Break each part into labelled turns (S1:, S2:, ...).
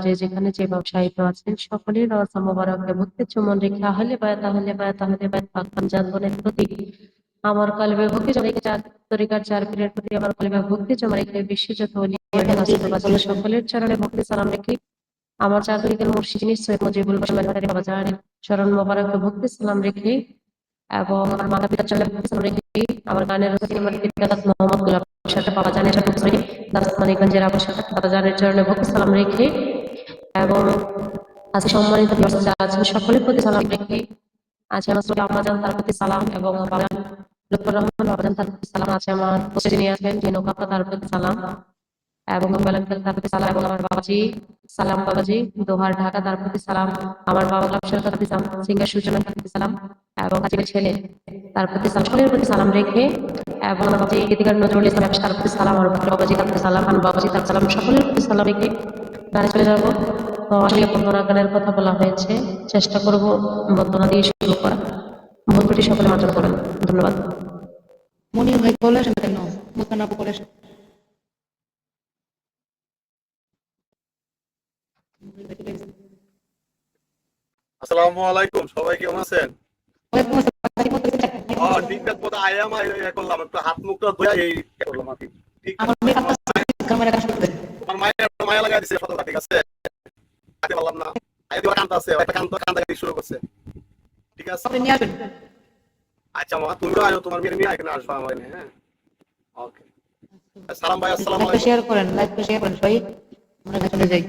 S1: যে যেখানে যে ব্যবসায়িত আছেন সকলের রওজা মোবারকে ভক্তি চুমন রেখে আহলে বায়াত পাক জাতনের প্রতি আমার কলবে ভক্তি জমা রেখে চার তরিকার চার পীরের প্রতি আমার কলবে ভক্তি জমা রেখে বিশ্বজাত সকলের চরণে ভক্তি সালাম রেখে আমার চার তরিকার মুর্শিদ সৈয়দ মুজিবুল বাজার চরণ মোবারকে ভক্তি সালাম রেখে এবং আমার মাতা পিতার চরণে ভক্তি সালাম রেখে আমার গানের পিতাদাত মোহাম্মদ গোলাপ সাথে বাবা জানের দাসমানিগঞ্জের আবু সাথে বাবা জানের চরণে ভক্তি সালাম রেখে এবং আজকে সম্মানিত যারা আছেন সকলের প্রতি সালাম রেখে আছে আমার ছোট আম্মাজান তার প্রতি সালাম এবং বাবা লুৎফর রহমান বাবাজান তার প্রতি সালাম আছে আমার পাশে যিনি আছেন জিনু কাকা তার প্রতি সালাম এবং তার প্রতি সালাম এবং আমার বাবাজি সালাম বাবাজি দোহার ঢাকা তার প্রতি সালাম আমার বাবা লাভসার তার প্রতি সালাম সিঙ্গার সূচনা তার প্রতি সালাম এবং আজকের ছেলে তার প্রতি সকলের প্রতি সালাম রেখে এবং আমার বাবাজি গীতিকার নজরুল ইসলাম তার প্রতি সালাম আমার বাবাজি তার প্রতি সালাম আমার বাবাজি তার সালাম সকলের প্রতি সালাম রেখে গানে চলে যাবো। তো আসলে বন্দনা গানের কথা বলা হয়েছে, চেষ্টা করব বন্দনা দিয়ে শুরু করা। ভুলত্রুটি সকলে মার্জন করেন। ধন্যবাদ।
S2: মনির ভাই বলে আসেন কেন বন্দনা করে আসেন।
S3: আসসালামু আলাইকুম, সবাই কেমন আছেন?
S2: ওয়ালাইকুম আসসালাম।
S3: ঠিকঠাক মতো আয়াম করলাম, একটু হাত মুখটা ধুয়ে এই করলাম আর কি। ঠিক
S2: আমার মেকআপ ক্যামেরা কাজ করতে
S3: তোমার মায়ের মায়া লাগা দিছে ফটোটা, ঠিক আছে? আগে বললাম না, আগে দিবা কান্তা আছে, একটা কান্দা দিতে শুরু করছে। ঠিক আছে,
S2: আপনি নিয়ে আসবেন।
S3: আচ্ছা মা, তুমিও আয়ো, তোমার মেয়ে নিয়ে এখানে আসবা আমার এখানে। হ্যাঁ, ওকে। সালাম ভাই, আসসালামু
S2: লাইভটা
S3: আলাইকুম।
S2: শেয়ার করেন, লাইভটা শেয়ার করেন সবাই, আমরা চলে যাই।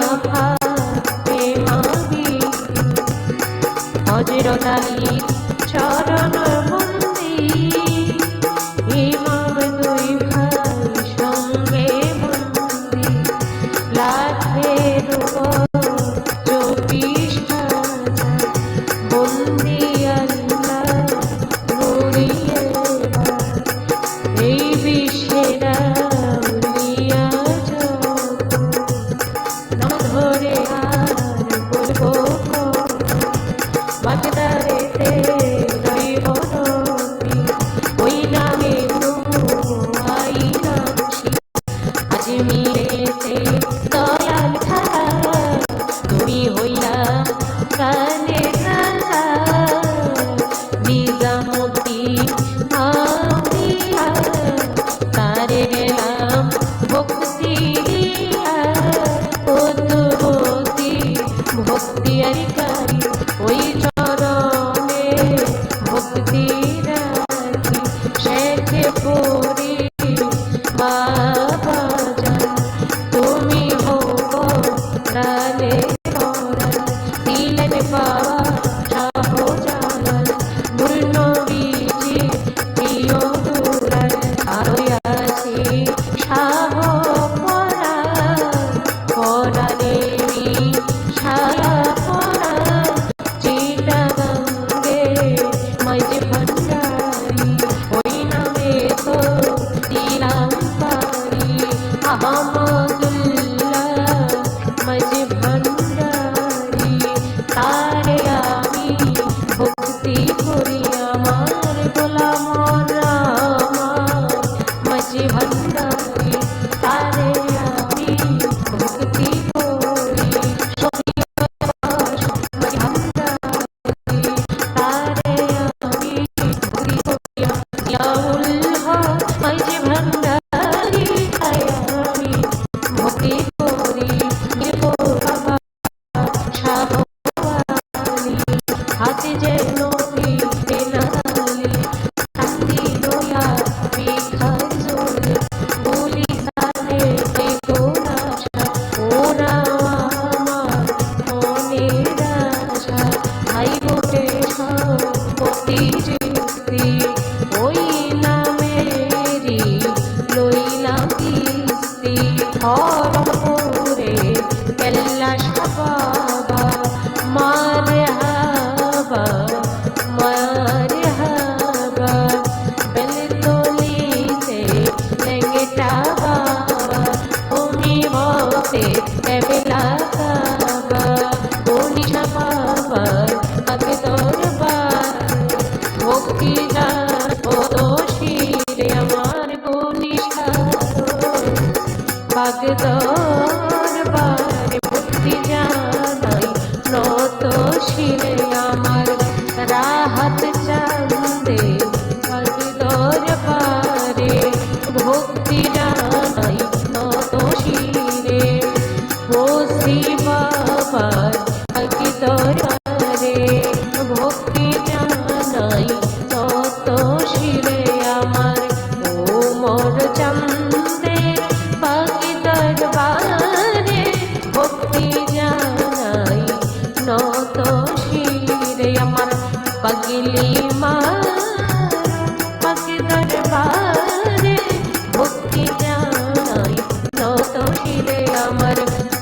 S1: মাখা প্রেমাবি হযরত আলীর চরণ মন্দির ইমাম দুই ভাই সঙ্গে বন্দি লাখের উপর 24,000 বন্দি আল্লাহ নুরিয়ে এই বিশ্বের আউলিয়া যত নাম ধরে আর বলবো বাগদাদেতে দৈব নবী ওই নামে আইনাছি আজমিরেতে দয়াল খালা তুমি হইলা কানে খালা নিজামুদ্দিন আউলিয়া তারে গেলাম ভক্তি দিয়া পদ্মবতী ভক্তি আর কারি ওই চরণে ভক্তি রাখি শেখে পড়ি বাবা জান তুমি হোক প্রাণে পরাণ দিলেন বাবা শাহ জালাল নূর নবীজি প্রিয় দুলাল আরো আছি শাহ পরাণ পরাণেরই ছায়া পরাণ চিটাগাঙ্গে মাঝে ভান্ডারি ওই নামে তো দিলাম পারি আহমদুল্লাহ মাঝে ভান্ডারি তারে আমি ভক্তি করি আমার গোলাম রাম মাঝে ভান্ডারি তারে আমি ভক্তি করি মাঝে ভান্ডারি তারে আমি ভক্তি করি ইয়াউল হক মাঝে ভান্ডারি তারে আমি ভক্তি করি নির্ভো বাবা শাহ আলী হাতে যে নবী তেনালি কান্দি দয়া বিখার জোরে বলি সালে দেখো আশা ওরা আমার মনের আশা ভাই বোটে সম্পত্তি জিতি ওই নামেরই লইলাম কিস্তি হরমপুরে কেল্লা শাবাবা মারে হাবা বেলতলিতে লেঙ্গেটা বাবা তুমি মতে কেবলা কাবা গনিশা বাবার আগে দরবার ভক্তি যার পদশিরে আমার গনিশা বাগে দরবারে ভক্তি জানাই নত শিরে আমার রাহাত চান্দে বাগে দরবারে ভক্তি জানাই নত শিরে বসি বাবার বাগে দরবারে ভক্তি জানাই নত শিরে আমার ওমর চান্দের বাগে দরবারে ভক্তি জানাই নত শিরে আমার পাগলি মা বাগে দরবারে ভক্তি জানাই নত শিরে আমার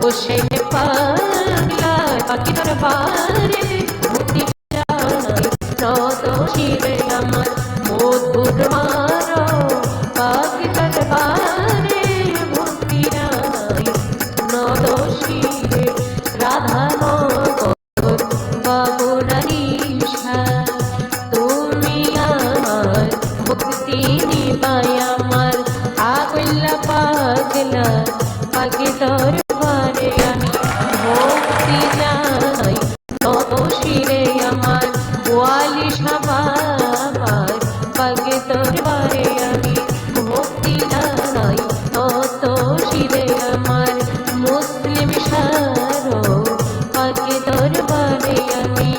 S1: হোসেন পাগলা বাগে দরবারে ভক্তি জানাই নত শিরে আমার মধুর মারো বাগে দরবারে ভক্তি জানাই নত শিরে রাধানগর বাবুরানিশা তুমি আমার ভক্তি নিবাই আমার আগলা পাগলা বাগে দরবারে আমি ভক্তি জানাই নত শিরে আমার গোয়ালি বাবার বাগে দরবারে আমি ভক্তি জানাই নত শিরে আমার মুসলিম সারো বাগে দরবারে আমি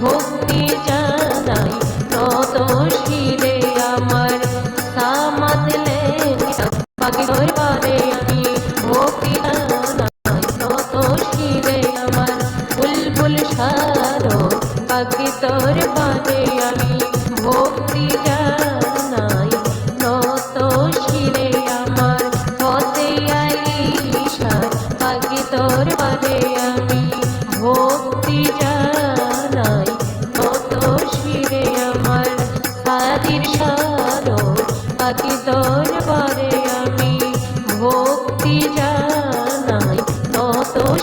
S1: ভক্তি জানাই নত শিরে আমার সামাদলে বাগে দরবারে আমি ভক্তি জানাই নত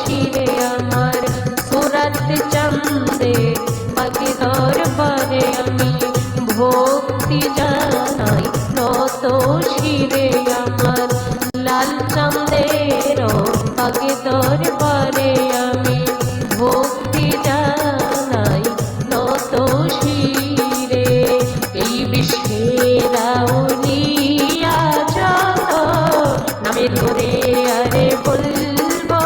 S1: শিরে আমার সুরাত চন্দে পাখি দরবারে আমি ভক্তি জানাই নত শিরে আমার লাল চন্দের পাখি দরবারে আমি ভক্তি জানাই নত শিরে এই বিশ্বের আউলিয়া যত নামে ধরে আরে বলবো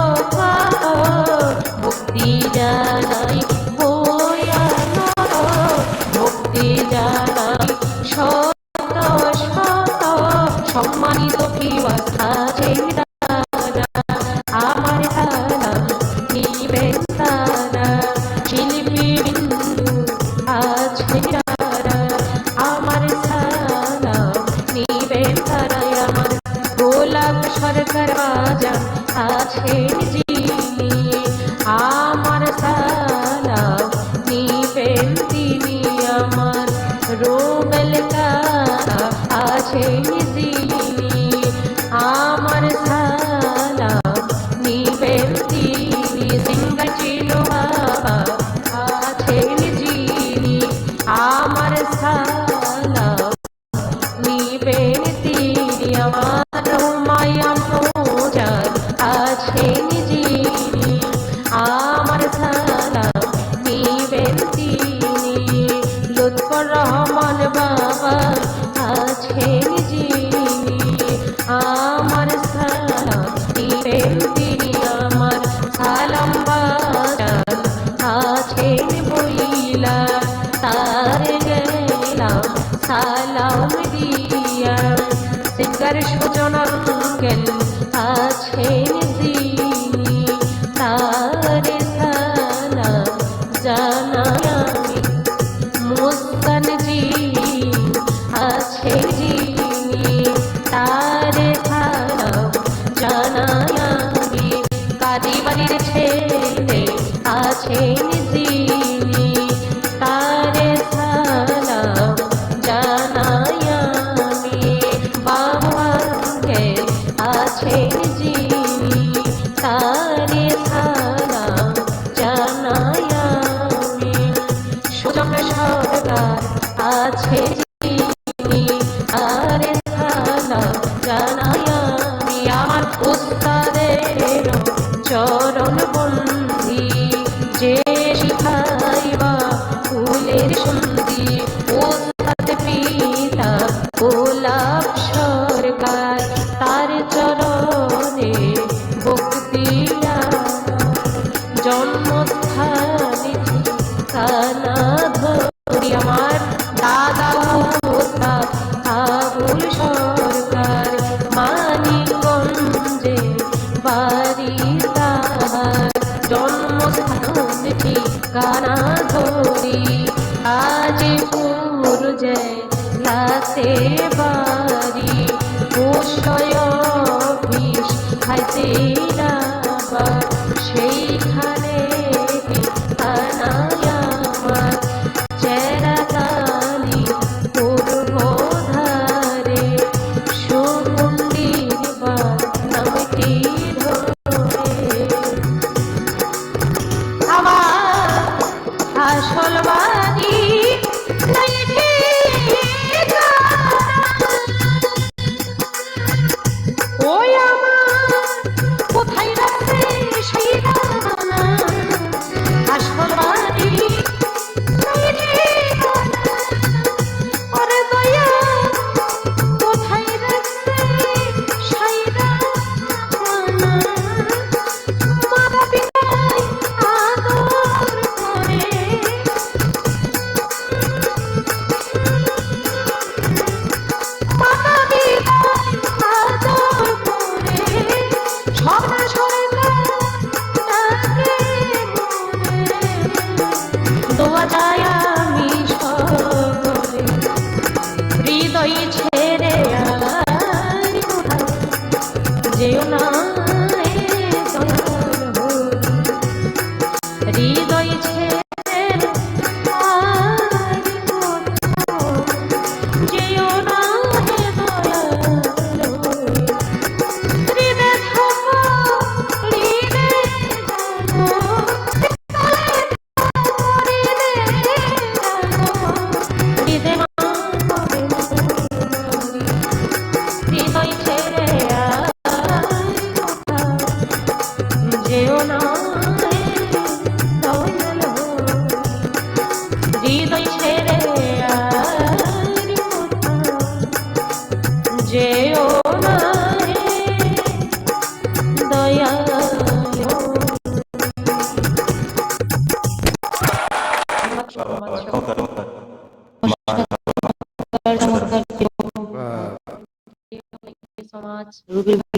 S1: ভক্তি জানাই বয়ানো ভক্তি জানাই শত শত সম্মানিত কি আছে আমার তারা নিবেন তারা শিল্পী বিন্দু আছে তারা আমার তারা নিবেন তারা আমার গোলাপ সরকার বাজা আছেন যিনি আমার তারা নিবেন তিনি আমার রোবেল তারা আছেন যিনি আমার তারা নিবেন তিনি সিঙ্গার চিনো বাবা আছেন যিনি আমার তারা নিবেন তিনি আমার হুমায়ুন মোজার আছেন যিনি আমার তারা নিবেন তিনি লুৎফর রহমান বাবা আছেন যিনি আমার তারা নিবেন তিনি আমার সালাম বাজার আছেন বইলা তার গেলাম সালাম দিয়া সিঙ্গার সুজন অঙ্কেল আছেন যিনি তার সালাম জানাই আমি মুস্কান জি আছে যিনি তার সালাম জানাই আমি কাদিবাড়ির ছেলে আছেন যিনি তার সালাম জানাই আমি বাবাকে আছেন যিনি তার সালাম জানাই আমি সুজন সরকার আছে যিনি তার সালাম জানাই আমি আমার উস্তাদের চরণ বন্দি যে শিখাইবা ফুলের সন্ধি উস্তাদ পিতা গোলাপ সরকার তার চরণে ভক্তি জন্মস্থানে কানা ধরি আমার দাদা উস্তাদ আবুল সরকার মানিকগঞ্জে বাড়ি তাহার জন্মস্থান ঠিকানা ধরি আজিপুর জেলাতে বাড়ি পোষয় অফিস হায়দ্রাবাদ সেইখানে ঠিকানা আমার চেরাগালি পূর্ব ধারে সুমন্দির বা নামটি ধরে আমার আসল বাড়ি ওই আমার কোথায় রাখছে সেই যেও না দয়াল হৃদয় ছেড়ে আর কোথাও যেও না দয়াল
S2: চমৎকার
S1: সমাজ
S2: রুবির